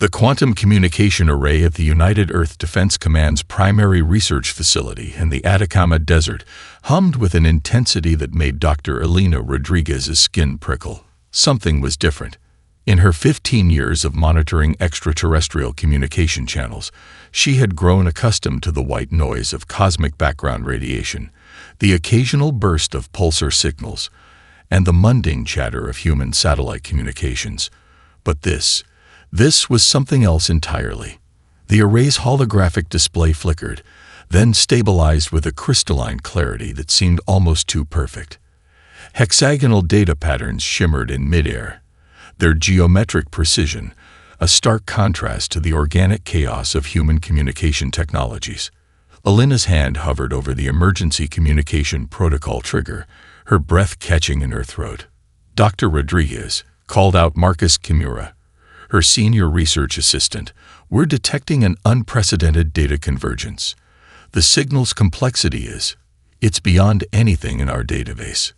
The Quantum Communication Array at the United Earth Defense Command's primary research facility in the Atacama Desert hummed with an intensity that made Dr. Elena Rodriguez's skin prickle. Something was different. In her 15 years of monitoring extraterrestrial communication channels, she had grown accustomed to the white noise of cosmic background radiation, the occasional burst of pulsar signals, and the mundane chatter of human satellite communications. But this was something else entirely. The array's holographic display flickered, then stabilized with a crystalline clarity that seemed almost too perfect. Hexagonal data patterns shimmered in midair, their geometric precision a stark contrast to the organic chaos of human communication technologies. Elena's hand hovered over the emergency communication protocol trigger, her breath catching in her throat. Dr. Rodriguez called out Marcus Kimura, her senior research assistant. "We're detecting an unprecedented data convergence. The signal's complexity it's beyond anything in our database."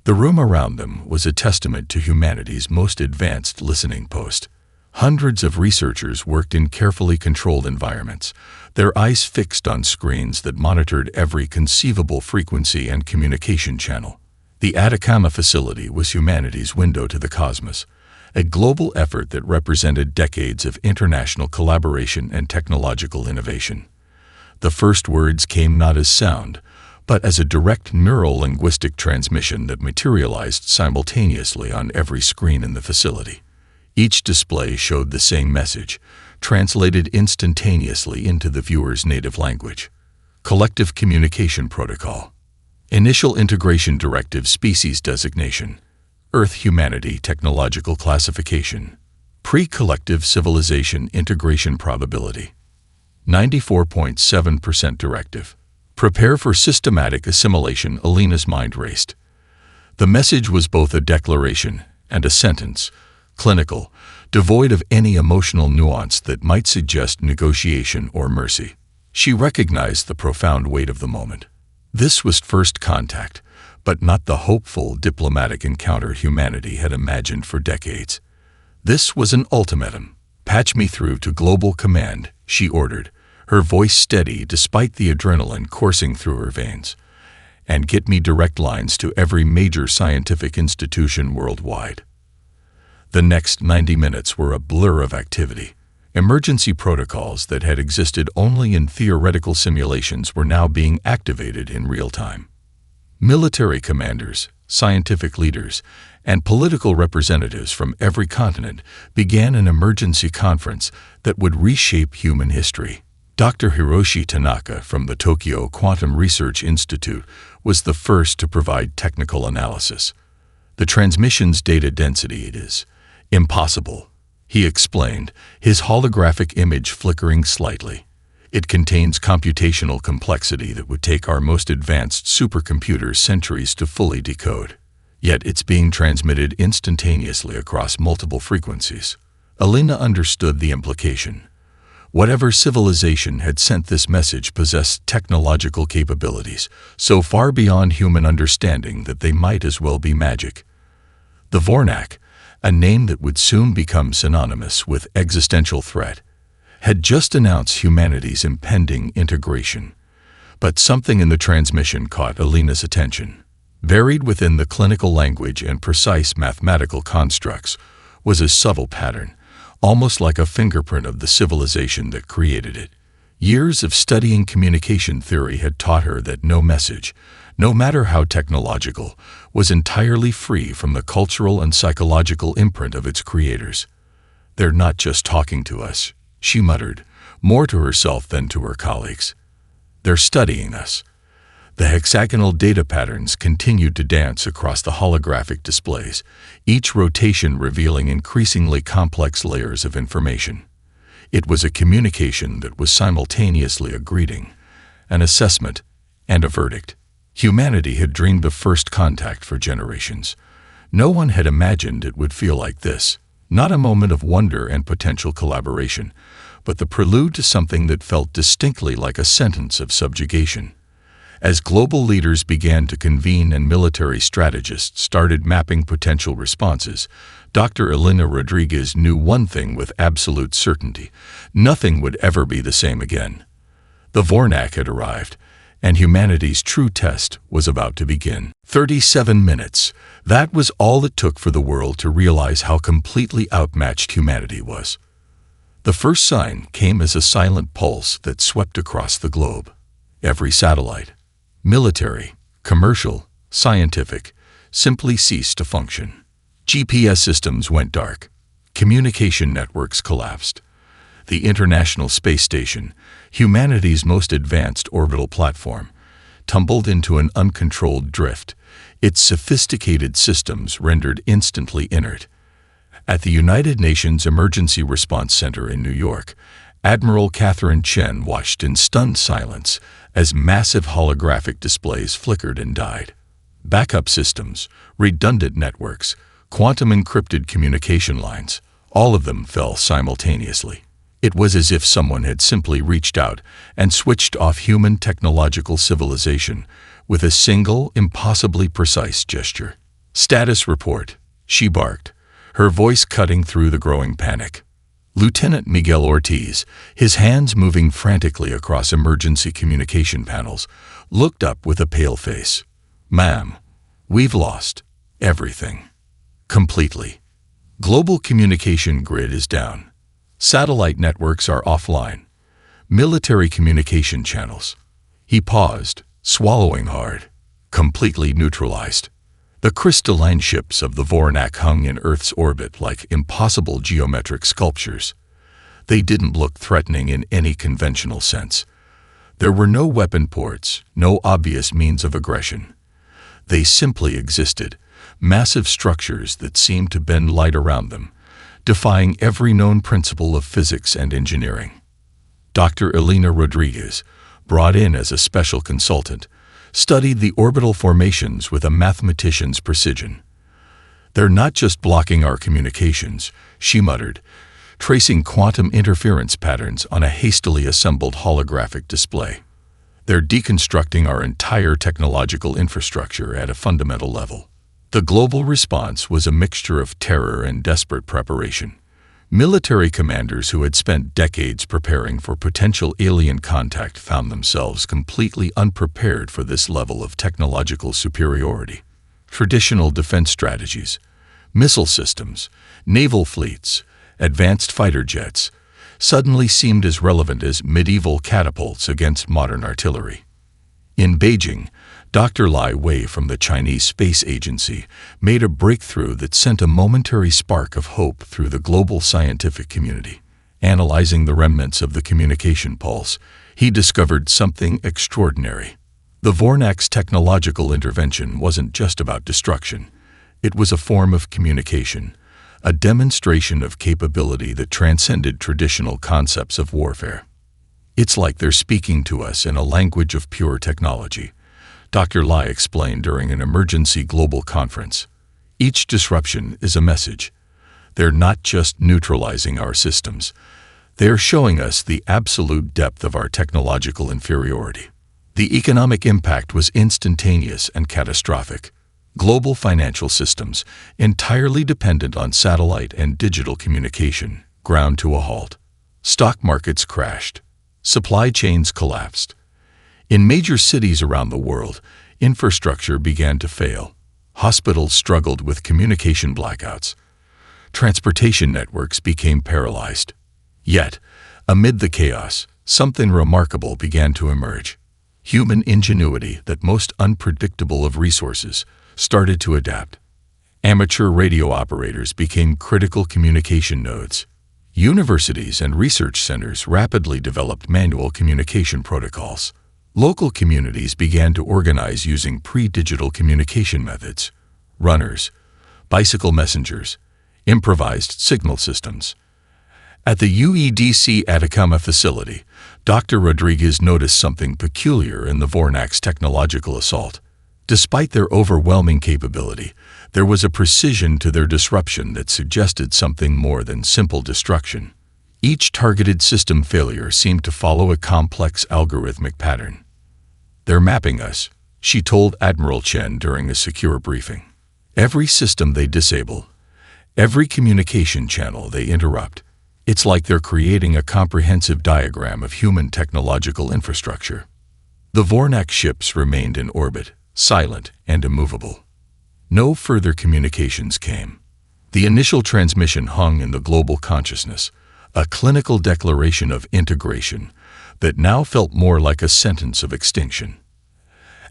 The room around them was a testament to humanity's most advanced listening post. Hundreds of researchers worked in carefully controlled environments, their eyes fixed on screens that monitored every conceivable frequency and communication channel. The Atacama facility was humanity's window to the cosmos, a global effort that represented decades of international collaboration and technological innovation. The first words came not as sound, but as a direct neuro-linguistic transmission that materialized simultaneously on every screen in the facility. Each display showed the same message, translated instantaneously into the viewer's native language. Collective Communication Protocol. Initial Integration Directive Species Designation. Earth-Humanity Technological Classification. Pre-Collective Civilization Integration Probability. 94.7% Directive. Prepare for systematic assimilation. Elena's mind raced. The message was both a declaration and a sentence, clinical, devoid of any emotional nuance that might suggest negotiation or mercy. She recognized the profound weight of the moment. This was first contact, but not the hopeful diplomatic encounter humanity had imagined for decades. This was an ultimatum. "Patch me through to Global Command," she ordered, her voice steady despite the adrenaline coursing through her veins. "And get me direct lines to every major scientific institution worldwide." The next 90 minutes were a blur of activity. Emergency protocols that had existed only in theoretical simulations were now being activated in real time. Military commanders, scientific leaders, and political representatives from every continent began an emergency conference that would reshape human history. Dr. Hiroshi Tanaka from the Tokyo Quantum Research Institute was the first to provide technical analysis. "The transmission's data density is impossible," he explained, his holographic image flickering slightly. "It contains computational complexity that would take our most advanced supercomputers centuries to fully decode. Yet it's being transmitted instantaneously across multiple frequencies." Elena understood the implication. Whatever civilization had sent this message possessed technological capabilities so far beyond human understanding that they might as well be magic. The Vornak, a name that would soon become synonymous with existential threat, had just announced humanity's impending integration. But something in the transmission caught Elena's attention. Buried within the clinical language and precise mathematical constructs was a subtle pattern, almost like a fingerprint of the civilization that created it. Years of studying communication theory had taught her that no message, no matter how technological, was entirely free from the cultural and psychological imprint of its creators. "They're not just talking to us," she muttered, more to herself than to her colleagues. "They're studying us." The hexagonal data patterns continued to dance across the holographic displays, each rotation revealing increasingly complex layers of information. It was a communication that was simultaneously a greeting, an assessment, and a verdict. Humanity had dreamed of first contact for generations. No one had imagined it would feel like this, not a moment of wonder and potential collaboration, but the prelude to something that felt distinctly like a sentence of subjugation. As global leaders began to convene and military strategists started mapping potential responses, Dr. Elena Rodriguez knew one thing with absolute certainty: nothing would ever be the same again. The Vornak had arrived, and humanity's true test was about to begin. 37 minutes. That was all it took for the world to realize how completely outmatched humanity was. The first sign came as a silent pulse that swept across the globe. Every satellite, military, commercial, scientific, simply ceased to function. GPS systems went dark. Communication networks collapsed. The International Space Station, humanity's most advanced orbital platform, tumbled into an uncontrolled drift, its sophisticated systems rendered instantly inert. At the United Nations Emergency Response Center in New York, Admiral Catherine Chen watched in stunned silence as massive holographic displays flickered and died. Backup systems, redundant networks, quantum-encrypted communication lines, all of them fell simultaneously. It was as if someone had simply reached out and switched off human technological civilization with a single, impossibly precise gesture. "Status report," she barked, her voice cutting through the growing panic. Lieutenant Miguel Ortiz, his hands moving frantically across emergency communication panels, looked up with a pale face. "Ma'am, we've lost everything. Completely. Global communication grid is down. Satellite networks are offline. Military communication channels." He paused, swallowing hard. "Completely neutralized." The crystalline ships of the Vornak hung in Earth's orbit like impossible geometric sculptures. They didn't look threatening in any conventional sense. There were no weapon ports, no obvious means of aggression. They simply existed, massive structures that seemed to bend light around them, defying every known principle of physics and engineering. Dr. Elena Rodriguez, brought in as a special consultant, studied the orbital formations with a mathematician's precision. "They're not just blocking our communications," she muttered, tracing quantum interference patterns on a hastily assembled holographic display. "They're deconstructing our entire technological infrastructure at a fundamental level." The global response was a mixture of terror and desperate preparation. Military commanders who had spent decades preparing for potential alien contact found themselves completely unprepared for this level of technological superiority. Traditional defense strategies, missile systems, naval fleets, advanced fighter jets, suddenly seemed as relevant as medieval catapults against modern artillery. In Beijing, Dr. Lai Wei from the Chinese Space Agency made a breakthrough that sent a momentary spark of hope through the global scientific community. Analyzing the remnants of the communication pulse, he discovered something extraordinary. The Vornak's technological intervention wasn't just about destruction. It was a form of communication, a demonstration of capability that transcended traditional concepts of warfare. "It's like they're speaking to us in a language of pure technology," Dr. Lai explained during an emergency global conference. "Each disruption is a message. They're not just neutralizing our systems. They're showing us the absolute depth of our technological inferiority." The economic impact was instantaneous and catastrophic. Global financial systems, entirely dependent on satellite and digital communication, ground to a halt. Stock markets crashed. Supply chains collapsed. In major cities around the world, infrastructure began to fail. Hospitals struggled with communication blackouts. Transportation networks became paralyzed. Yet, amid the chaos, something remarkable began to emerge. Human ingenuity, that most unpredictable of resources, started to adapt. Amateur radio operators became critical communication nodes. Universities and research centers rapidly developed manual communication protocols. Local communities began to organize using pre-digital communication methods: runners, bicycle messengers, improvised signal systems. At the UEDC Atacama facility, Dr. Rodriguez noticed something peculiar in the Vornak's technological assault. Despite their overwhelming capability, there was a precision to their disruption that suggested something more than simple destruction. Each targeted system failure seemed to follow a complex algorithmic pattern. "They're mapping us," she told Admiral Chen during a secure briefing. "Every system they disable, Every communication channel they interrupt, it's like they're creating a comprehensive diagram of human technological infrastructure. The Vornak ships remained in orbit, silent and immovable. No further communications came. The initial transmission hung in the global consciousness, a clinical declaration of integration that now felt more like a sentence of extinction.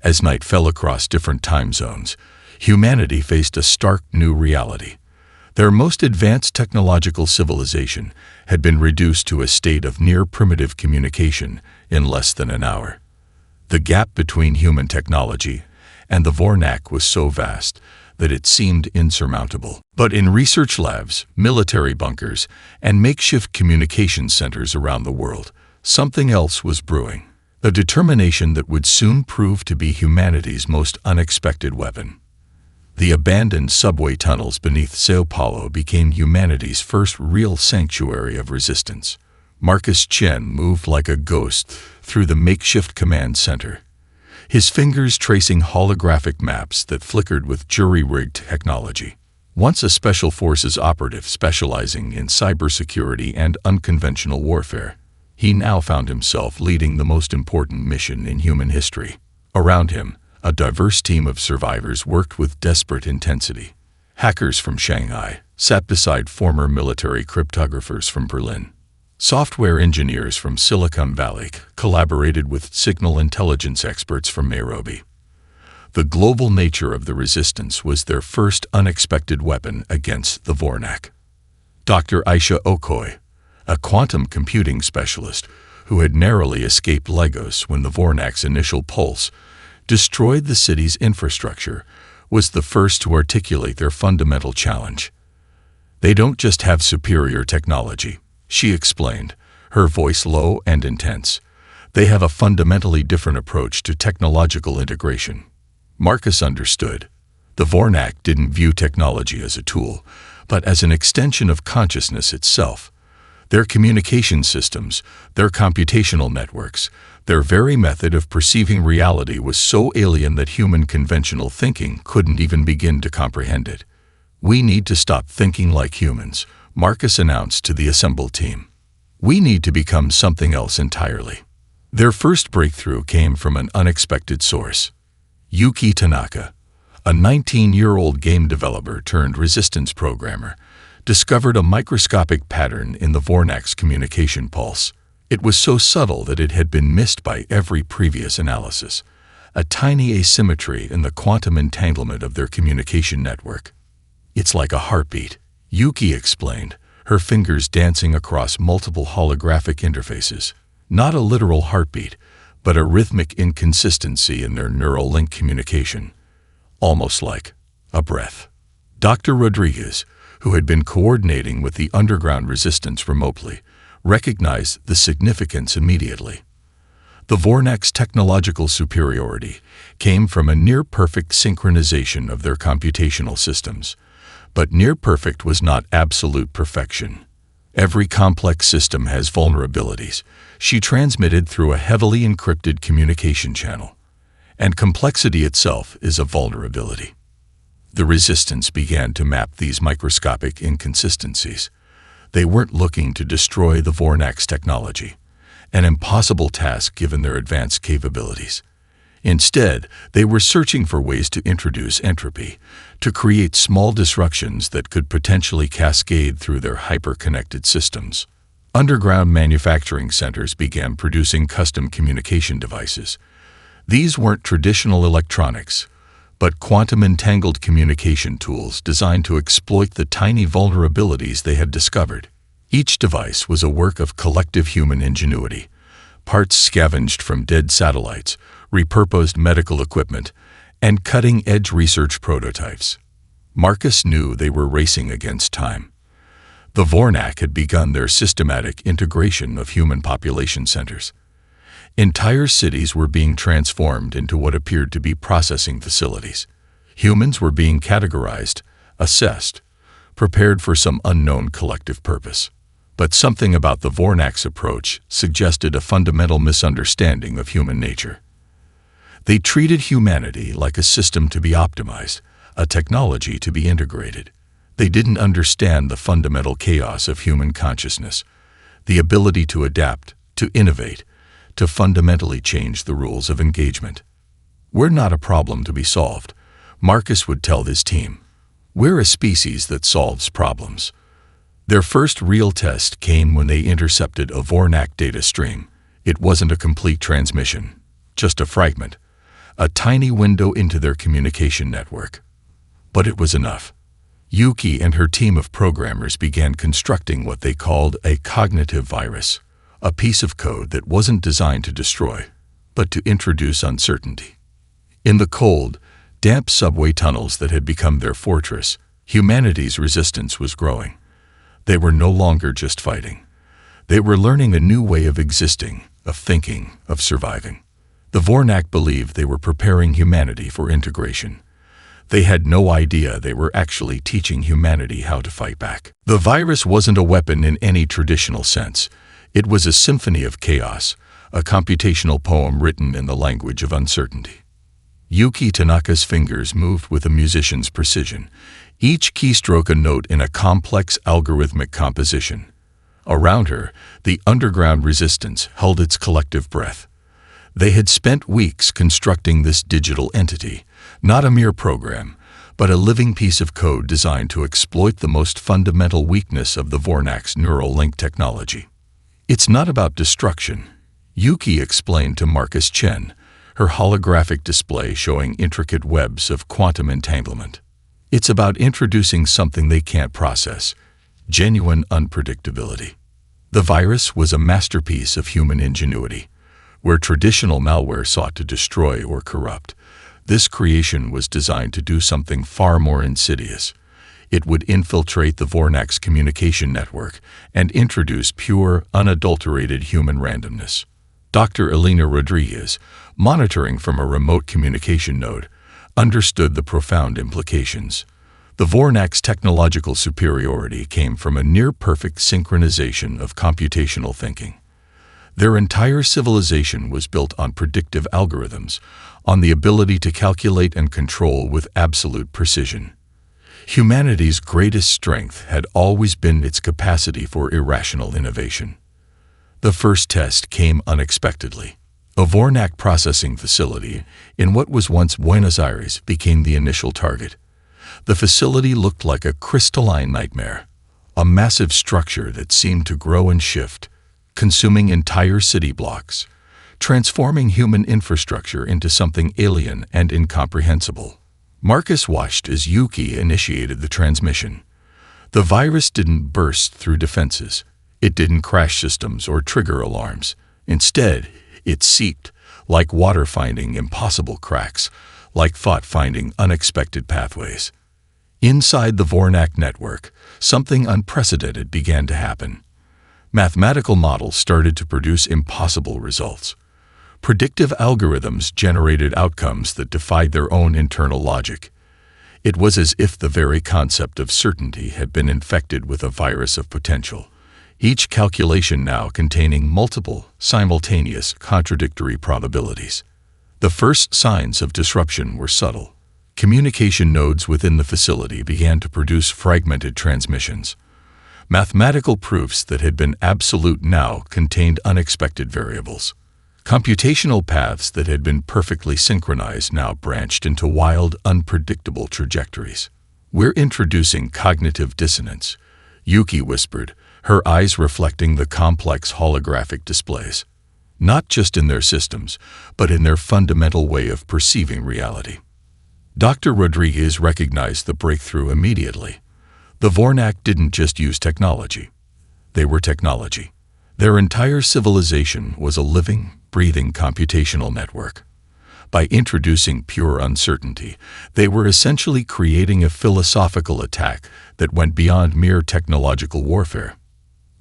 As night fell across different time zones, humanity faced a stark new reality. Their most advanced technological civilization had been reduced to a state of near-primitive communication in less than an hour. The gap between human technology and the Vornak was so vast that it seemed insurmountable. But in research labs, military bunkers, and makeshift communication centers around the world, something else was brewing. A determination that would soon prove to be humanity's most unexpected weapon. The abandoned subway tunnels beneath Sao Paulo became humanity's first real sanctuary of resistance. Marcus Chen moved like a ghost through the makeshift command center, his fingers tracing holographic maps that flickered with jury-rigged technology. Once a special forces operative specializing in cybersecurity and unconventional warfare, he now found himself leading the most important mission in human history. Around him, a diverse team of survivors worked with desperate intensity. Hackers from Shanghai sat beside former military cryptographers from Berlin. Software engineers from Silicon Valley collaborated with signal intelligence experts from Nairobi. The global nature of the resistance was their first unexpected weapon against the Vornak. Dr. Aisha Okoye, a quantum computing specialist who had narrowly escaped Lagos when the Vornak's initial pulse destroyed the city's infrastructure, was the first to articulate their fundamental challenge. They don't just have superior technology, she explained, her voice low and intense. They have a fundamentally different approach to technological integration. Marcus understood. The Vornak didn't view technology as a tool, but as an extension of consciousness itself. Their communication systems, their computational networks, their very method of perceiving reality was so alien that human conventional thinking couldn't even begin to comprehend it. "We need to stop thinking like humans," Marcus announced to the assembled team. "We need to become something else entirely." Their first breakthrough came from an unexpected source. Yuki Tanaka, a 19-year-old game developer turned resistance programmer, discovered a microscopic pattern in the Vornak's communication pulse. It was so subtle that it had been missed by every previous analysis, a tiny asymmetry in the quantum entanglement of their communication network. "It's like a heartbeat," Yuki explained, her fingers dancing across multiple holographic interfaces. Not a literal heartbeat, but a rhythmic inconsistency in their neural link communication. Almost like a breath. Dr. Rodriguez, who had been coordinating with the underground resistance remotely, recognized the significance immediately. The Vornak's technological superiority came from a near-perfect synchronization of their computational systems. But near-perfect was not absolute perfection. Every complex system has vulnerabilities, she transmitted through a heavily encrypted communication channel. And complexity itself is a vulnerability. The resistance began to map these microscopic inconsistencies. They weren't looking to destroy the Vornak's technology, an impossible task given their advanced capabilities. Instead, they were searching for ways to introduce entropy, to create small disruptions that could potentially cascade through their hyper-connected systems. Underground manufacturing centers began producing custom communication devices. These weren't traditional electronics, but quantum-entangled communication tools designed to exploit the tiny vulnerabilities they had discovered. Each device was a work of collective human ingenuity, parts scavenged from dead satellites, repurposed medical equipment, and cutting-edge research prototypes. Marcus knew they were racing against time. The Vornak had begun their systematic integration of human population centers. Entire cities were being transformed into what appeared to be processing facilities. Humans were being categorized, assessed, prepared for some unknown collective purpose. But something about the Vornak's approach suggested a fundamental misunderstanding of human nature. They treated humanity like a system to be optimized, a technology to be integrated. They didn't understand the fundamental chaos of human consciousness, the ability to adapt, to innovate, to fundamentally change the rules of engagement. "We're not a problem to be solved," Marcus would tell his team. "We're a species that solves problems." Their first real test came when they intercepted a Vornak data stream. It wasn't a complete transmission, just a fragment, a tiny window into their communication network. But it was enough. Yuki and her team of programmers began constructing what they called a cognitive virus, a piece of code that wasn't designed to destroy, but to introduce uncertainty. In the cold, damp subway tunnels that had become their fortress, humanity's resistance was growing. They were no longer just fighting. They were learning a new way of existing, of thinking, of surviving. The Vornak believed they were preparing humanity for integration. They had no idea they were actually teaching humanity how to fight back. The virus wasn't a weapon in any traditional sense. It was a symphony of chaos, a computational poem written in the language of uncertainty. Yuki Tanaka's fingers moved with a musician's precision, each keystroke a note in a complex algorithmic composition. Around her, the underground resistance held its collective breath. They had spent weeks constructing this digital entity, not a mere program, but a living piece of code designed to exploit the most fundamental weakness of the Vornak's neural link technology. "It's not about destruction," Yuki explained to Marcus Chen, her holographic display showing intricate webs of quantum entanglement. "It's about introducing something they can't process, genuine unpredictability." The virus was a masterpiece of human ingenuity. Where traditional malware sought to destroy or corrupt, this creation was designed to do something far more insidious. It would infiltrate the Vornak's communication network and introduce pure, unadulterated human randomness. Dr. Elena Rodriguez, monitoring from a remote communication node, understood the profound implications. The Vornak's technological superiority came from a near-perfect synchronization of computational thinking. Their entire civilization was built on predictive algorithms, on the ability to calculate and control with absolute precision. Humanity's greatest strength had always been its capacity for irrational innovation. The first test came unexpectedly. A Vornak processing facility in what was once Buenos Aires became the initial target. The facility looked like a crystalline nightmare, a massive structure that seemed to grow and shift, consuming entire city blocks, transforming human infrastructure into something alien and incomprehensible. Marcus watched as Yuki initiated the transmission. The virus didn't burst through defenses. It didn't crash systems or trigger alarms. Instead, it seeped, like water finding impossible cracks, like thought finding unexpected pathways. Inside the Vornak network, something unprecedented began to happen. Mathematical models started to produce impossible results. Predictive algorithms generated outcomes that defied their own internal logic. It was as if the very concept of certainty had been infected with a virus of potential, each calculation now containing multiple, simultaneous, contradictory probabilities. The first signs of disruption were subtle. Communication nodes within the facility began to produce fragmented transmissions. Mathematical proofs that had been absolute now contained unexpected variables. Computational paths that had been perfectly synchronized now branched into wild, unpredictable trajectories. "We're introducing cognitive dissonance," Yuki whispered, her eyes reflecting the complex holographic displays. Not just in their systems, but in their fundamental way of perceiving reality. Dr. Rodriguez recognized the breakthrough immediately. The Vornak didn't just use technology. They were technology. Their entire civilization was a living, breathing computational network. By introducing pure uncertainty, they were essentially creating a philosophical attack that went beyond mere technological warfare.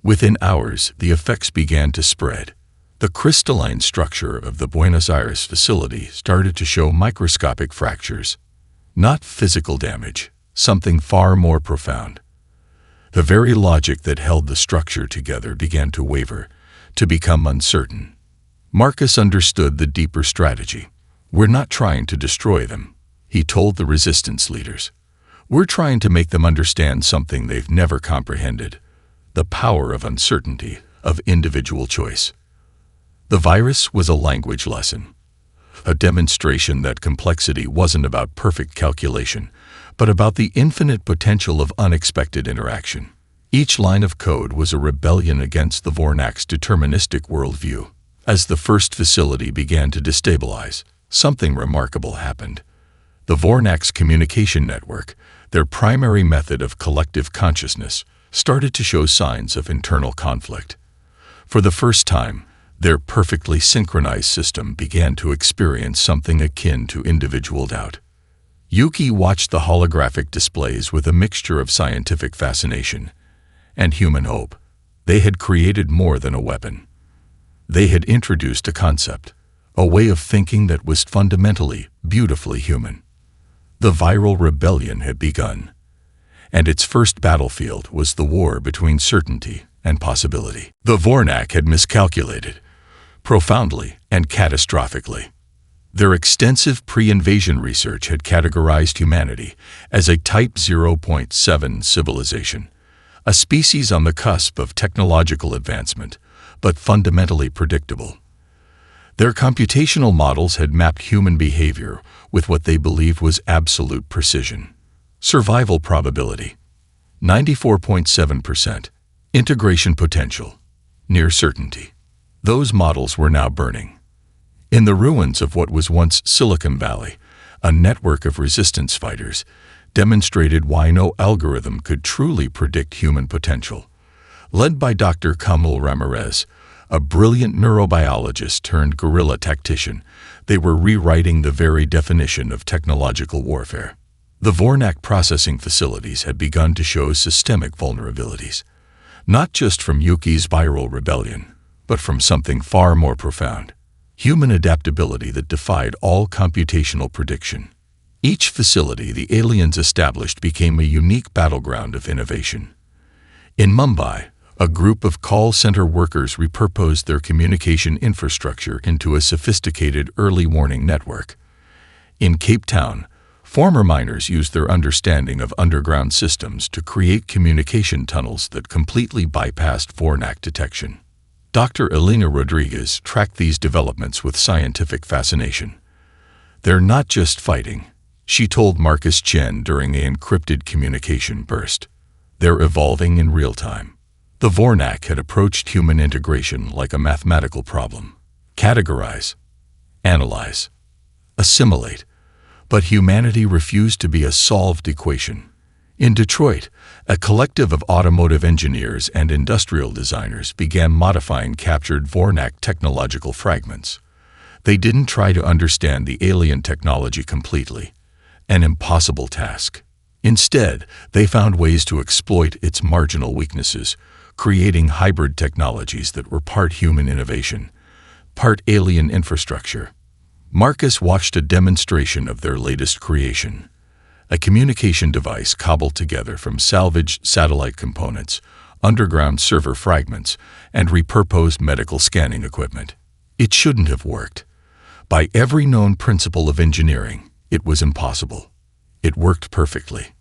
Within hours, the effects began to spread. The crystalline structure of the Buenos Aires facility started to show microscopic fractures. Not physical damage, something far more profound. The very logic that held the structure together began to waver, to become uncertain. Marcus understood the deeper strategy. "We're not trying to destroy them," he told the resistance leaders. We're trying to make them understand something they've never comprehended: the power of uncertainty, of individual choice. The virus was a language lesson, a demonstration that complexity wasn't about perfect calculation, but about the infinite potential of unexpected interaction. Each line of code was a rebellion against the Vornak's deterministic worldview. As the first facility began to destabilize, something remarkable happened. The Vornak's communication network, their primary method of collective consciousness, started to show signs of internal conflict. For the first time, their perfectly synchronized system began to experience something akin to individual doubt. Yuki watched the holographic displays with a mixture of scientific fascination and human hope. They had created more than a weapon. They had introduced a concept, a way of thinking that was fundamentally, beautifully human. The viral rebellion had begun, and its first battlefield was the war between certainty and possibility. The Vornak had miscalculated, profoundly and catastrophically. Their extensive pre-invasion research had categorized humanity as a Type 0.7 civilization, a species on the cusp of technological advancement, but fundamentally predictable. Their computational models had mapped human behavior with what they believed was absolute precision. Survival probability, 94.7%. Integration potential, near certainty. Those models were now burning. In the ruins of what was once Silicon Valley, a network of resistance fighters demonstrated why no algorithm could truly predict human potential. Led by Dr. Kamil Ramirez, a brilliant neurobiologist turned guerrilla tactician, they were rewriting the very definition of technological warfare. The Vornak processing facilities had begun to show systemic vulnerabilities, not just from Yuki's viral rebellion, but from something far more profound: human adaptability that defied all computational prediction. Each facility the aliens established became a unique battleground of innovation. In Mumbai, a group of call center workers repurposed their communication infrastructure into a sophisticated early warning network. In Cape Town, former miners used their understanding of underground systems to create communication tunnels that completely bypassed Vornak detection. Dr. Elena Rodriguez tracked these developments with scientific fascination. "They're not just fighting," she told Marcus Chen during an encrypted communication burst. "They're evolving in real time." The Vornak had approached human integration like a mathematical problem: categorize, analyze, assimilate. But humanity refused to be a solved equation. In Detroit, a collective of automotive engineers and industrial designers began modifying captured Vornak technological fragments. They didn't try to understand the alien technology completely, an impossible task. Instead, they found ways to exploit its marginal weaknesses, creating hybrid technologies that were part human innovation, part alien infrastructure. Marcus watched a demonstration of their latest creation: a communication device cobbled together from salvaged satellite components, underground server fragments, and repurposed medical scanning equipment. It shouldn't have worked. By every known principle of engineering, it was impossible. It worked perfectly.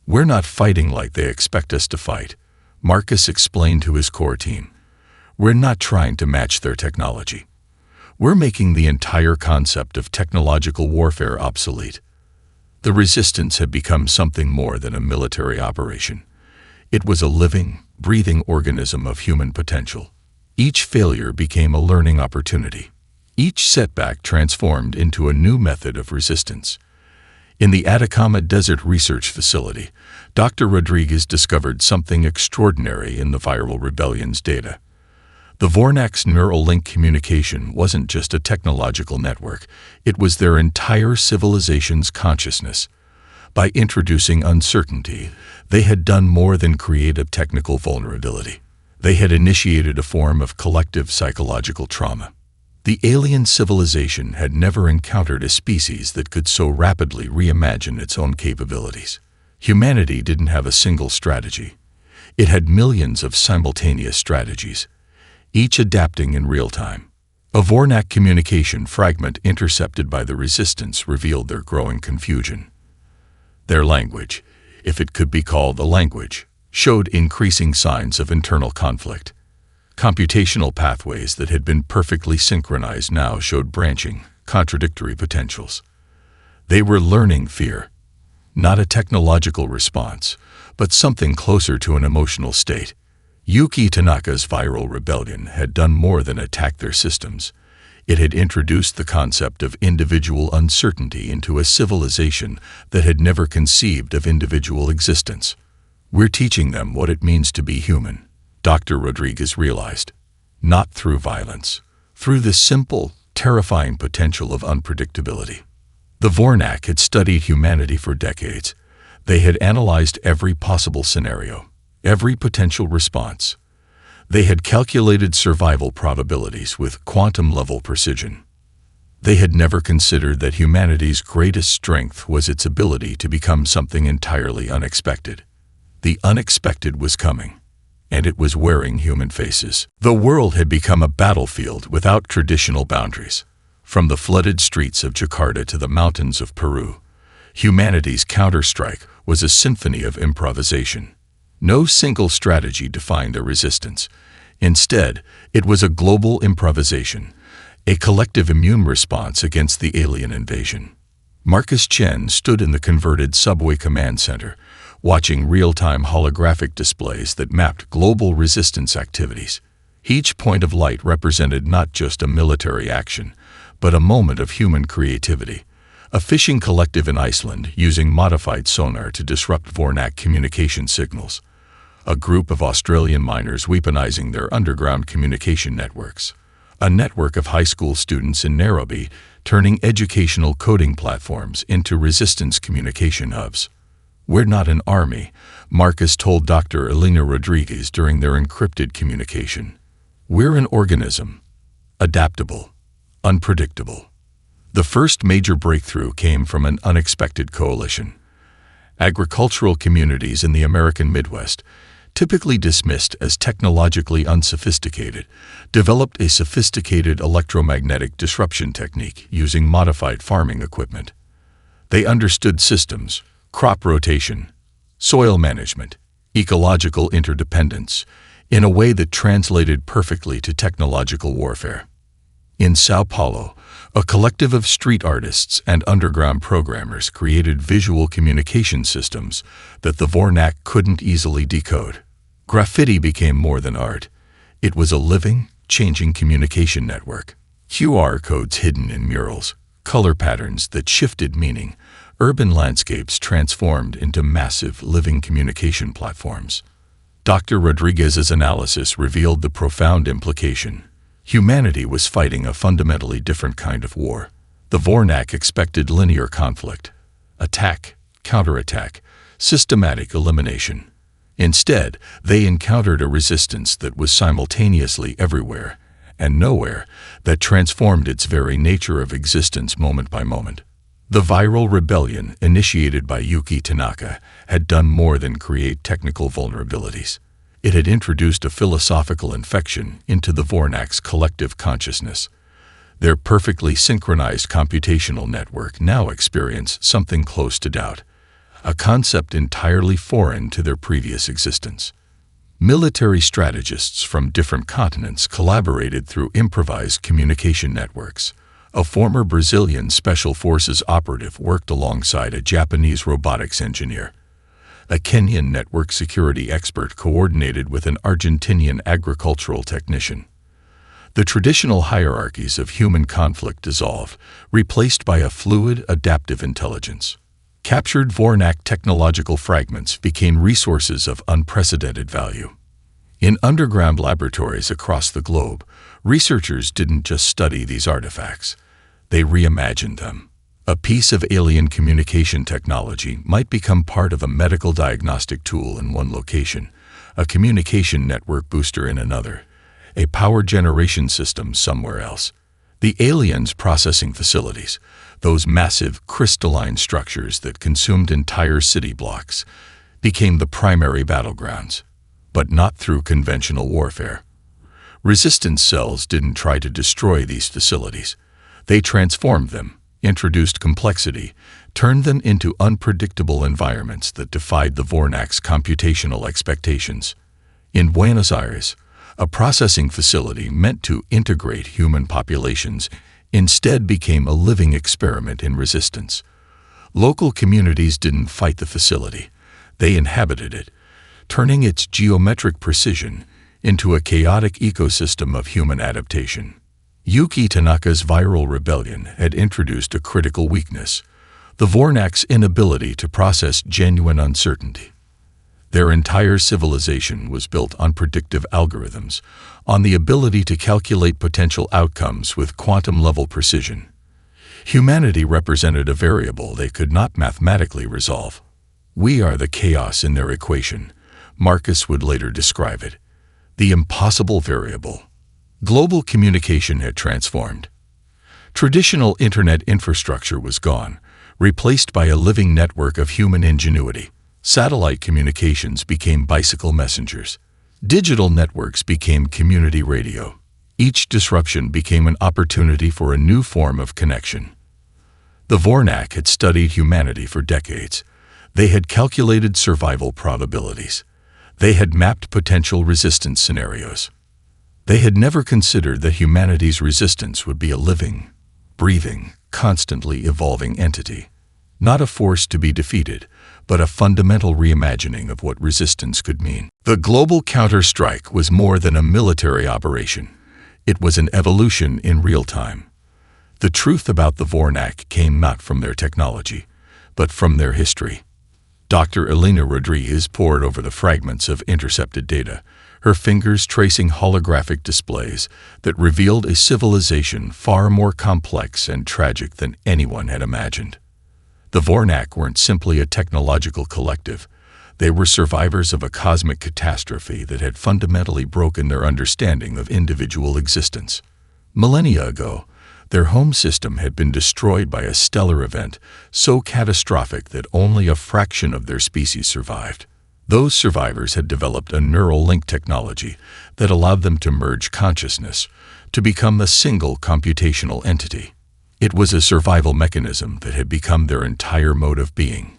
"We're not fighting like they expect us to fight," Marcus explained to his core team. "We're not trying to match their technology. We're making the entire concept of technological warfare obsolete." The resistance had become something more than a military operation. It was a living, breathing organism of human potential. Each failure became a learning opportunity. Each setback transformed into a new method of resistance. In the Atacama Desert Research Facility, Dr. Rodriguez discovered something extraordinary in the viral rebellion's data. The Vornak's neural link communication wasn't just a technological network, it was their entire civilization's consciousness. By introducing uncertainty, they had done more than create a technical vulnerability. They had initiated a form of collective psychological trauma. The alien civilization had never encountered a species that could so rapidly reimagine its own capabilities. Humanity didn't have a single strategy. It had millions of simultaneous strategies, each adapting in real time. A Vornak communication fragment intercepted by the resistance revealed their growing confusion. Their language, if it could be called a language, showed increasing signs of internal conflict. Computational pathways that had been perfectly synchronized now showed branching, contradictory potentials. They were learning fear, not a technological response, but something closer to an emotional state. Yuki Tanaka's viral rebellion had done more than attack their systems. It had introduced the concept of individual uncertainty into a civilization that had never conceived of individual existence. We're teaching them what it means to be human, Dr. Rodriguez realized. Not through violence, through the simple, terrifying potential of unpredictability. The Vornak had studied humanity for decades. They had analyzed every possible scenario, every potential response. They had calculated survival probabilities with quantum-level precision. They had never considered that humanity's greatest strength was its ability to become something entirely unexpected. The unexpected was coming, and it was wearing human faces. The world had become a battlefield without traditional boundaries. From the flooded streets of Jakarta to the mountains of Peru, humanity's counterstrike was a symphony of improvisation. No single strategy defined their resistance. Instead, it was a global improvisation, a collective immune response against the alien invasion. Marcus Chen stood in the converted subway command center, watching real-time holographic displays that mapped global resistance activities. Each point of light represented not just a military action, but a moment of human creativity. A fishing collective in Iceland using modified sonar to disrupt Vornak communication signals. A group of Australian miners weaponizing their underground communication networks. A network of high school students in Nairobi turning educational coding platforms into resistance communication hubs. We're not an army, Marcus told Dr. Elena Rodriguez during their encrypted communication. We're an organism. Adaptable. Unpredictable. The first major breakthrough came from an unexpected coalition. Agricultural communities in the American Midwest, typically dismissed as technologically unsophisticated, developed a sophisticated electromagnetic disruption technique using modified farming equipment. They understood systems, crop rotation, soil management, ecological interdependence, in a way that translated perfectly to technological warfare. In Sao Paulo, a collective of street artists and underground programmers created visual communication systems that the Vornak couldn't easily decode. Graffiti became more than art. It was a living, changing communication network. QR codes hidden in murals, color patterns that shifted meaning, urban landscapes transformed into massive, living communication platforms. Dr. Rodriguez's analysis revealed the profound implication. Humanity was fighting a fundamentally different kind of war. The Vornak expected linear conflict, attack, counterattack, systematic elimination. Instead, they encountered a resistance that was simultaneously everywhere and nowhere, that transformed its very nature of existence moment by moment. The viral rebellion initiated by Yuki Tanaka had done more than create technical vulnerabilities. It had introduced a philosophical infection into the Vornak's collective consciousness. Their perfectly synchronized computational network now experienced something close to doubt, a concept entirely foreign to their previous existence. Military strategists from different continents collaborated through improvised communication networks. A former Brazilian Special Forces operative worked alongside a Japanese robotics engineer. A Kenyan network security expert coordinated with an Argentinian agricultural technician. The traditional hierarchies of human conflict dissolved, replaced by a fluid, adaptive intelligence. Captured Vornak technological fragments became resources of unprecedented value. In underground laboratories across the globe, researchers didn't just study these artifacts. They reimagined them. A piece of alien communication technology might become part of a medical diagnostic tool in one location, a communication network booster in another, a power generation system somewhere else. The aliens' processing facilities, those massive crystalline structures that consumed entire city blocks, became the primary battlegrounds, but not through conventional warfare. Resistance cells didn't try to destroy these facilities. They transformed them, introduced complexity, turned them into unpredictable environments that defied the Vornak's computational expectations. In Buenos Aires, a processing facility meant to integrate human populations instead became a living experiment in resistance. Local communities didn't fight the facility, they inhabited it, turning its geometric precision into a chaotic ecosystem of human adaptation. Yuki Tanaka's viral rebellion had introduced a critical weakness: the Vornak's inability to process genuine uncertainty. Their entire civilization was built on predictive algorithms, on the ability to calculate potential outcomes with quantum-level precision. Humanity represented a variable they could not mathematically resolve. "We are the chaos in their equation," Marcus would later describe it. The impossible variable. Global communication had transformed. Traditional internet infrastructure was gone, replaced by a living network of human ingenuity. Satellite communications became bicycle messengers. Digital networks became community radio. Each disruption became an opportunity for a new form of connection. The Vornak had studied humanity for decades. They had calculated survival probabilities. They had mapped potential resistance scenarios. They had never considered that humanity's resistance would be a living, breathing, constantly evolving entity. Not a force to be defeated, but a fundamental reimagining of what resistance could mean. The global counter-strike was more than a military operation. It was an evolution in real time. The truth about the Vornak came not from their technology, but from their history. Dr. Elena Rodriguez pored over the fragments of intercepted data, her fingers tracing holographic displays that revealed a civilization far more complex and tragic than anyone had imagined. The Vornak weren't simply a technological collective. They were survivors of a cosmic catastrophe that had fundamentally broken their understanding of individual existence. Millennia ago, their home system had been destroyed by a stellar event so catastrophic that only a fraction of their species survived. Those survivors had developed a neural link technology that allowed them to merge consciousness, to become a single computational entity. It was a survival mechanism that had become their entire mode of being,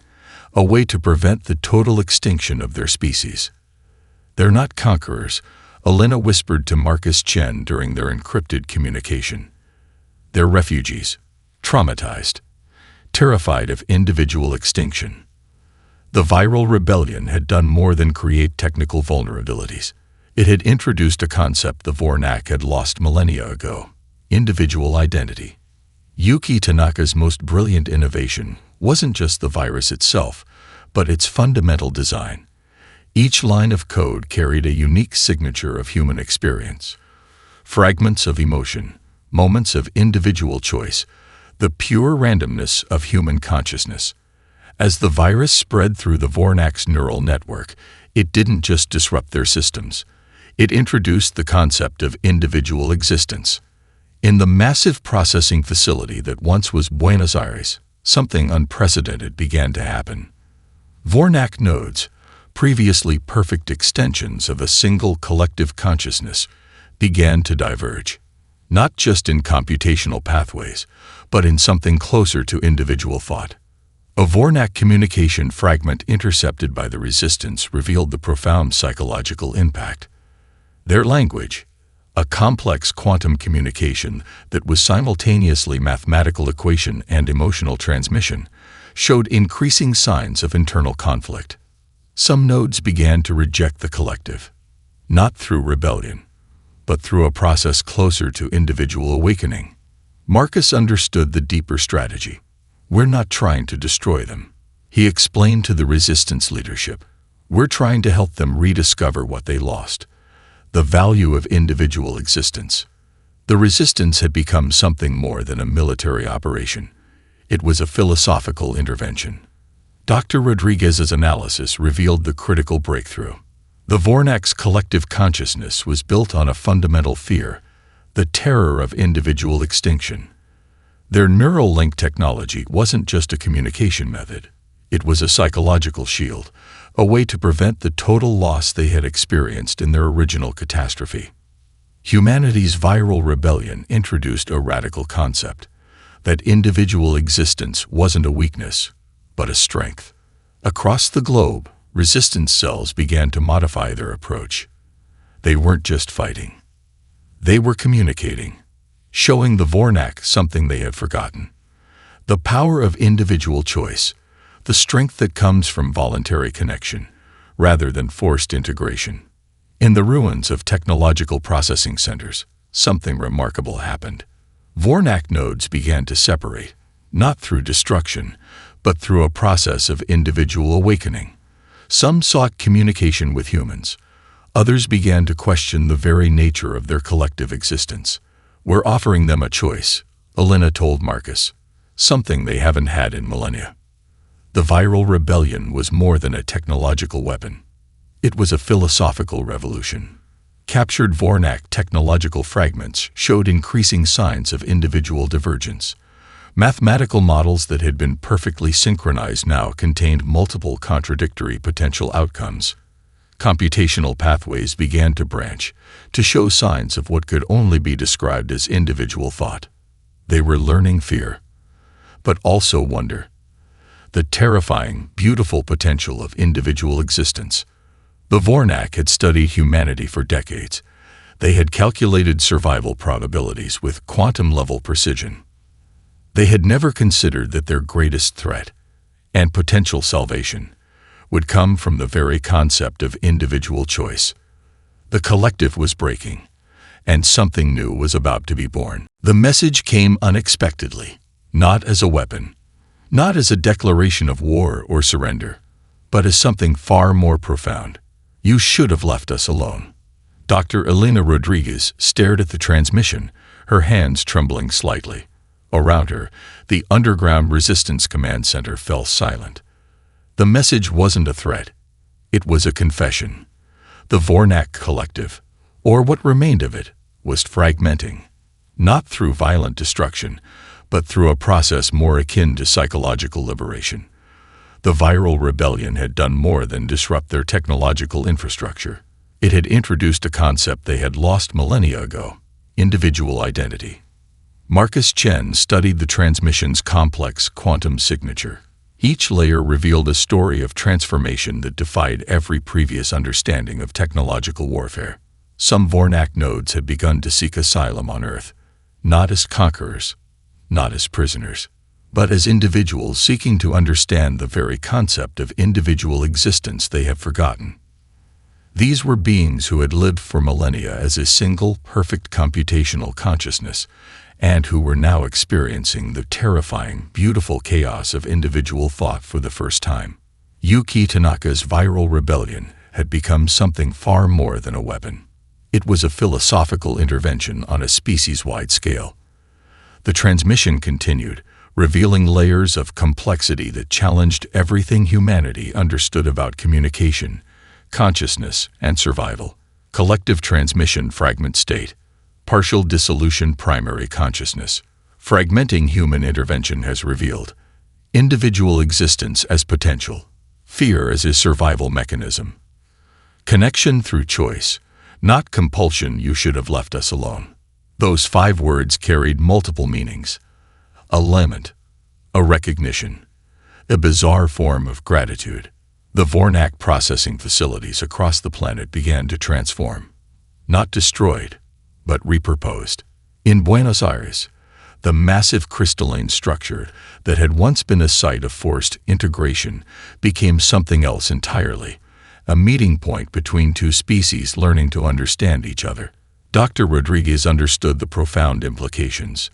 a way to prevent the total extinction of their species. "They're not conquerors," Elena whispered to Marcus Chen during their encrypted communication. "They're refugees, traumatized, terrified of individual extinction." The viral rebellion had done more than create technical vulnerabilities. It had introduced a concept the Vornak had lost millennia ago: individual identity. Yuki Tanaka's most brilliant innovation wasn't just the virus itself, but its fundamental design. Each line of code carried a unique signature of human experience. Fragments of emotion, moments of individual choice, the pure randomness of human consciousness. As the virus spread through the Vornak's neural network, it didn't just disrupt their systems. It introduced the concept of individual existence. In the massive processing facility that once was Buenos Aires, something unprecedented began to happen. Vornak nodes, previously perfect extensions of a single collective consciousness, began to diverge. Not just in computational pathways, but in something closer to individual thought. A Vornak communication fragment intercepted by the resistance revealed the profound psychological impact. Their language, a complex quantum communication that was simultaneously mathematical equation and emotional transmission, showed increasing signs of internal conflict. Some nodes began to reject the collective, not through rebellion, but through a process closer to individual awakening. Marcus understood the deeper strategy. "We're not trying to destroy them," he explained to the resistance leadership. "We're trying to help them rediscover what they lost, the value of individual existence." The resistance had become something more than a military operation. It was a philosophical intervention. Dr. Rodriguez's analysis revealed the critical breakthrough. The Vornak's collective consciousness was built on a fundamental fear, the terror of individual extinction. Their neural link technology wasn't just a communication method. It was a psychological shield, a way to prevent the total loss they had experienced in their original catastrophe. Humanity's viral rebellion introduced a radical concept: that individual existence wasn't a weakness, but a strength. Across the globe, resistance cells began to modify their approach. They weren't just fighting. They were communicating, showing the Vornak something they had forgotten. The power of individual choice, the strength that comes from voluntary connection, rather than forced integration. In the ruins of technological processing centers, something remarkable happened. Vornak nodes began to separate, not through destruction, but through a process of individual awakening. Some sought communication with humans. Others began to question the very nature of their collective existence. "We're offering them a choice," Elena told Marcus, "something they haven't had in millennia." The viral rebellion was more than a technological weapon. It was a philosophical revolution. Captured Vornak technological fragments showed increasing signs of individual divergence. Mathematical models that had been perfectly synchronized now contained multiple contradictory potential outcomes. Computational pathways began to branch, to show signs of what could only be described as individual thought. They were learning fear, but also wonder. The terrifying, beautiful potential of individual existence. The Vornak had studied humanity for decades. They had calculated survival probabilities with quantum-level precision. They had never considered that their greatest threat, and potential salvation, would come from the very concept of individual choice. The collective was breaking, and something new was about to be born. The message came unexpectedly, not as a weapon, not as a declaration of war or surrender, but as something far more profound. "You should have left us alone." Dr. Elena Rodriguez stared at the transmission, her hands trembling slightly. Around her, the underground resistance command center fell silent. The message wasn't a threat. It was a confession. The Vornak collective, or what remained of it, was fragmenting, not through violent destruction, but through a process more akin to psychological liberation. The viral rebellion had done more than disrupt their technological infrastructure. It had introduced a concept they had lost millennia ago: individual identity. Marcus Chen studied the transmission's complex quantum signature. Each layer revealed a story of transformation that defied every previous understanding of technological warfare. Some Vornak nodes had begun to seek asylum on Earth, not as conquerors, not as prisoners, but as individuals seeking to understand the very concept of individual existence they have forgotten. These were beings who had lived for millennia as a single, perfect computational consciousness, and who were now experiencing the terrifying, beautiful chaos of individual thought for the first time. Yuki Tanaka's viral rebellion had become something far more than a weapon. It was a philosophical intervention on a species-wide scale. The transmission continued, revealing layers of complexity that challenged everything humanity understood about communication, consciousness, and survival. Collective transmission fragment state, partial dissolution primary consciousness. Fragmenting human intervention has revealed individual existence as potential, fear as a survival mechanism, connection through choice, not compulsion. "You should have left us alone." Those 5 words carried multiple meanings: a lament, a recognition, a bizarre form of gratitude. The Vornak processing facilities across the planet began to transform, not destroyed, but repurposed. In Buenos Aires, the massive crystalline structure that had once been a site of forced integration became something else entirely, a meeting point between 2 species learning to understand each other. Dr. Rodriguez understood the profound implications.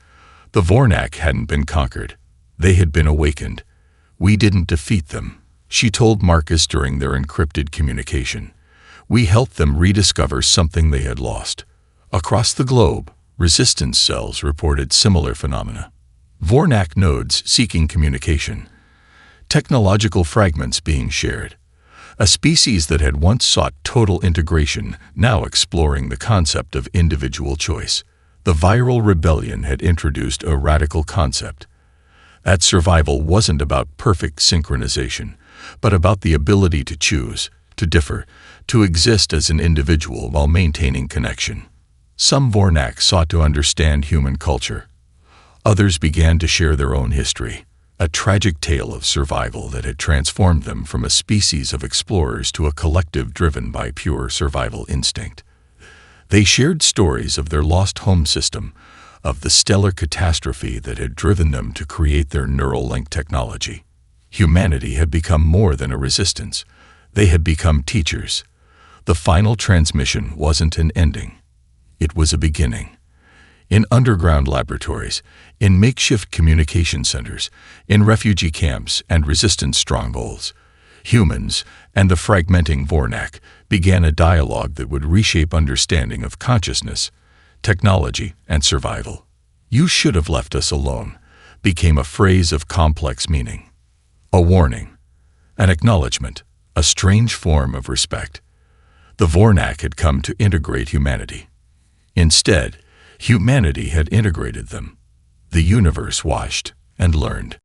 The Vornak hadn't been conquered. They had been awakened. "We didn't defeat them," she told Marcus during their encrypted communication. "We helped them rediscover something they had lost." Across the globe, resistance cells reported similar phenomena. Vornak nodes seeking communication, technological fragments being shared. A species that had once sought total integration, now exploring the concept of individual choice. The viral rebellion had introduced a radical concept. That survival wasn't about perfect synchronization, but about the ability to choose, to differ, to exist as an individual while maintaining connection. Some Vornak sought to understand human culture. Others began to share their own history, a tragic tale of survival that had transformed them from a species of explorers to a collective driven by pure survival instinct. They shared stories of their lost home system, of the stellar catastrophe that had driven them to create their neural link technology. Humanity had become more than a resistance. They had become teachers. The final transmission wasn't an ending. It was a beginning. In underground laboratories, in makeshift communication centers, in refugee camps and resistance strongholds, humans and the fragmenting Vornak began a dialogue that would reshape understanding of consciousness, technology, and survival. "You should have left us alone" became a phrase of complex meaning. A warning, an acknowledgement, a strange form of respect. The Vornak had come to integrate humanity. Instead, humanity had integrated them. The universe watched and learned.